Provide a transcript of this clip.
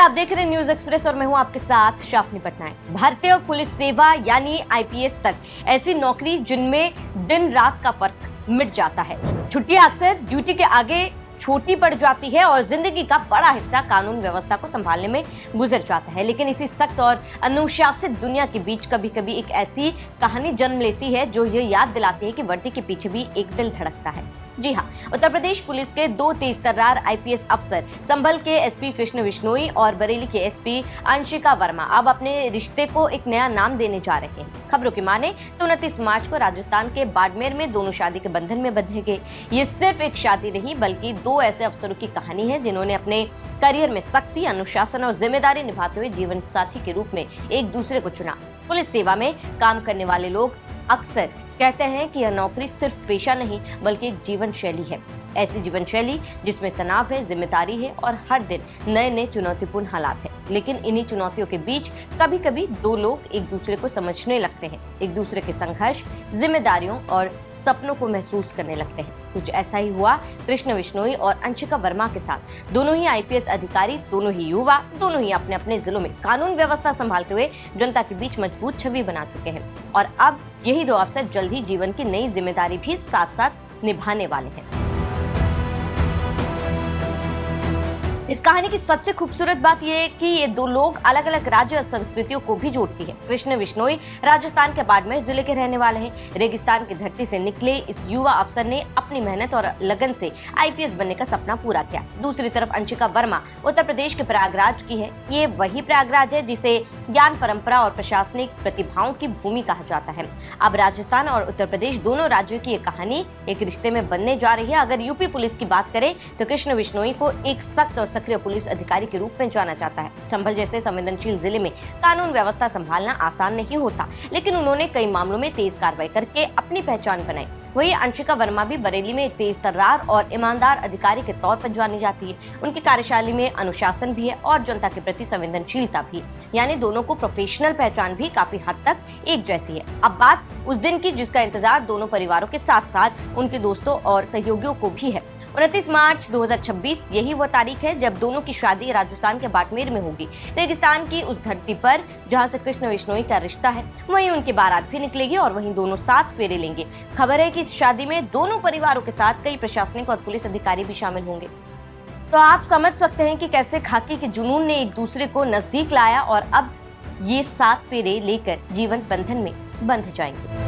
आप देख रहे हैं न्यूज एक्सप्रेस और मैं हूं आपके साथ शाफनी पटनायक। भारतीय पुलिस सेवा यानी आईपीएस तक ऐसी नौकरी जिनमें दिन रात का फर्क मिट जाता है। छुट्टियां अक्सर ड्यूटी के आगे छोटी पड़ जाती है और जिंदगी का बड़ा हिस्सा कानून व्यवस्था को संभालने में गुजर जाता है। लेकिन इसी सख्त और अनुशासित दुनिया के बीच कभी कभी एक ऐसी कहानी जन्म लेती है जो ये याद दिलाती है कि वर्दी के पीछे भी एक दिल धड़कता है। जी हाँ, उत्तर प्रदेश पुलिस के दो तेज तर्रार आईपीएस अफसर संभल के एसपी कृष्ण बिश्नोई और बरेली के एसपी अंशिका वर्मा अब अपने रिश्ते को एक नया नाम देने जा रहे हैं। खबरों की माने तो 29 मार्च को राजस्थान के बाड़मेर में दोनों शादी के बंधन में बंधे गए। ये सिर्फ एक शादी नहीं बल्कि दो ऐसे अफसरों की कहानी है जिन्होंने अपने करियर में सख्ती, अनुशासन और जिम्मेदारी निभाते हुए जीवन साथी के रूप में एक दूसरे को चुना। पुलिस सेवा में काम करने वाले लोग अक्सर कहते हैं कि यह नौकरी सिर्फ पेशा नहीं बल्कि एक जीवन शैली है। ऐसी जीवन शैली जिसमें तनाव है, जिम्मेदारी है और हर दिन नए नए चुनौतीपूर्ण हालात है। लेकिन इन्हीं चुनौतियों के बीच कभी कभी दो लोग एक दूसरे को समझने लगते हैं, एक दूसरे के संघर्ष, जिम्मेदारियों और सपनों को महसूस करने लगते हैं। कुछ ऐसा ही हुआ कृष्ण बिश्नोई और अंशिका वर्मा के साथ। दोनों ही आईपीएस अधिकारी, दोनों ही युवा, दोनों ही अपने अपने जिलों में कानून व्यवस्था संभालते हुए जनता के बीच मजबूत छवि बना चुके हैं और अब यही दो अफसर जल्द ही जीवन की नई जिम्मेदारी भी साथ साथ निभाने वाले हैं। इस कहानी की सबसे खूबसूरत बात यह है कि ये दो लोग अलग अलग राज्य और संस्कृतियों को भी जोड़ती है। कृष्ण बिश्नोई राजस्थान के बाड़मेर जिले के रहने वाले हैं। रेगिस्तान की धरती से निकले इस युवा अफसर ने अपनी मेहनत और लगन से आईपीएस बनने का सपना पूरा किया। दूसरी तरफ अंशिका वर्मा उत्तर प्रदेश के प्रयागराज की है। ये वही प्रयागराज है जिसे ज्ञान, परंपरा और प्रशासनिक प्रतिभाओं की भूमि कहा जाता है। अब राजस्थान और उत्तर प्रदेश दोनों राज्यों की ये कहानी एक रिश्ते में बनने जा रही है। अगर यूपी पुलिस की बात करें तो कृष्ण बिश्नोई को एक सख्त और सक्रिय पुलिस अधिकारी के रूप में जाना जाता है। संभल जैसे संवेदनशील जिले में कानून व्यवस्था संभालना आसान नहीं होता, लेकिन उन्होंने कई मामलों में तेज कार्रवाई करके अपनी पहचान बनाई। वही अंशिका वर्मा भी बरेली में एक तेज तर्रार और ईमानदार अधिकारी के तौर पर जानी जाती है। उनकी कार्यशैली में अनुशासन भी है और जनता के प्रति संवेदनशीलता भी, यानी दोनों को प्रोफेशनल पहचान भी काफी हद तक एक जैसी है। अब बात उस दिन की जिसका इंतजार दोनों परिवारों के साथ साथ उनके दोस्तों और सहयोगियों को भी है। 29 मार्च 2026 यही वो तारीख है जब दोनों की शादी राजस्थान के बाड़मेर में होगी। रेगिस्तान की उस धरती पर जहां से कृष्ण बिश्नोई का रिश्ता है, वहीं उनकी बारात भी निकलेगी और वहीं दोनों साथ फेरे लेंगे। खबर है कि इस शादी में दोनों परिवारों के साथ कई प्रशासनिक और पुलिस अधिकारी भी शामिल होंगे। तो आप समझ सकते हैं कि कैसे खाकी के जुनून ने एक दूसरे को नजदीक लाया और अब ये 7 फेरे लेकर जीवन बंधन में बंध जाएंगे।